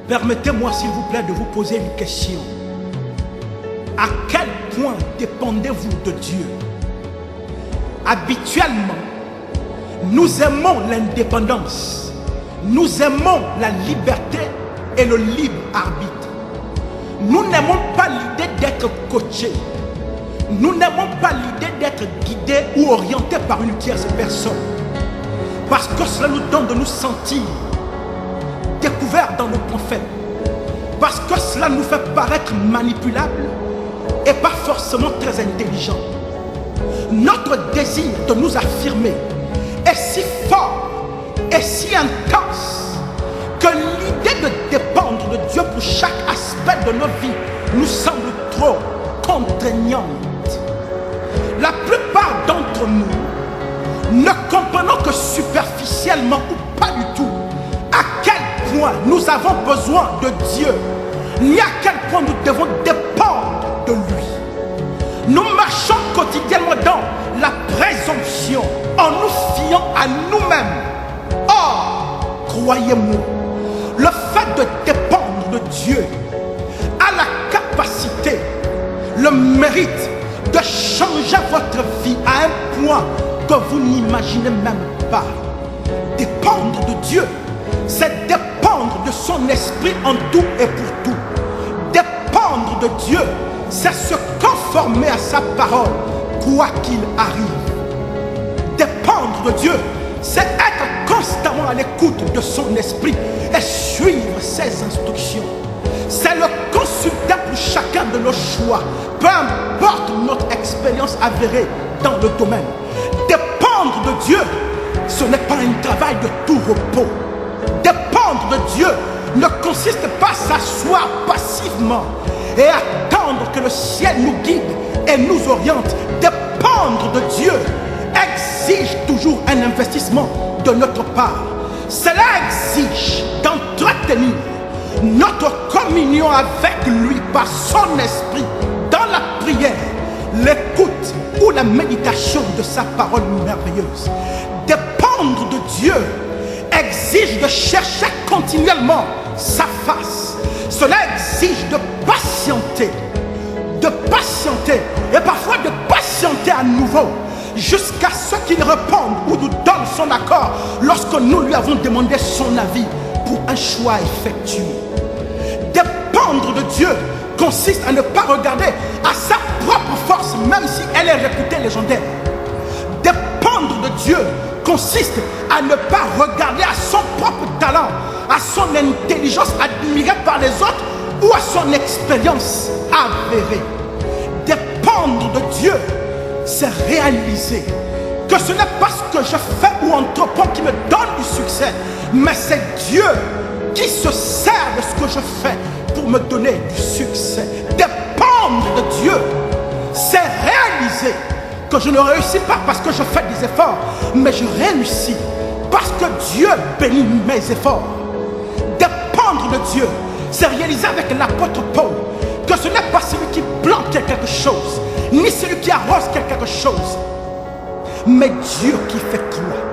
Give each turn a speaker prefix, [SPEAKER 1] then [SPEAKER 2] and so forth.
[SPEAKER 1] Permettez-moi s'il vous plaît de vous poser une question. À quel point dépendez-vous de Dieu? Habituellement, nous aimons l'indépendance, nous aimons la liberté et le libre arbitre. Nous n'aimons pas l'idée d'être coachés. Nous n'aimons pas l'idée d'être guidés ou orientés par une tierce personne. Parce que cela nous donne de nous sentir découverts dans nos points faibles. Parce que cela nous fait paraître manipulables et pas forcément très intelligents. Notre désir de nous affirmer est si fort et si intense que l'idée de dépendre de Dieu pour chaque aspect de nos vies nous semble trop contraignante. La plupart d'entre nous ne comprenons que superficiellement ou pas du tout à quel point nous avons besoin de Dieu, ni à quel point nous devons dépendre de lui. Nous marchons quotidiennement dans la présomption en nous fiant à nous-mêmes. Or, croyez-moi, le fait de dépendre de Dieu a la capacité, le mérite de changer votre vie à un point que vous n'imaginez même pas. Dépendre de Dieu, c'est dépendre de son esprit en tout et pour tout. Dépendre de Dieu, c'est se conformer à sa parole, quoi qu'il arrive. Dépendre de Dieu, c'est être constamment à l'écoute de son esprit et suivre ses instructions. C'est le consulter pour chacun de nos choix, peu importe notre expérience avérée dans le domaine. Dépendre de Dieu, ce n'est pas un travail de tout repos. Dépendre de Dieu ne consiste pas à s'asseoir passivement et attendre que le ciel nous guide et nous oriente. Dépendre de Dieu exige toujours un investissement de notre part. Cela exige d'entretenir notre communion avec lui par son esprit dans la prière, l'écoute ou la méditation de sa parole merveilleuse. Dépendre de Dieu exige de chercher continuellement sa face. Cela exige de patienter et parfois de patienter à nouveau jusqu'à ce qu'il réponde ou nous donne son accord lorsque nous lui avons demandé son avis pour un choix effectué. Dépendre de Dieu consiste à ne pas regarder à sa propre force, même si elle est réputée légendaire. Dépendre de Dieu consiste à ne pas regarder à son propre talent, à son intelligence admirée par les autres ou à son expérience avérée. Dépendre de Dieu, c'est réaliser que ce n'est pas ce que je fais ou entreprends qui me donne du succès, mais c'est Dieu qui se sert de ce que je fais pour me donner du succès. Dépendre de Dieu, c'est réaliser que je ne réussis pas parce que je fais des efforts, mais je réussis parce que Dieu bénit mes efforts. Dépendre de Dieu, c'est réaliser avec l'apôtre Paul que ce n'est pas celui qui plante quelque chose, ni celui qui arrose quelque chose, mais Dieu qui fait toi.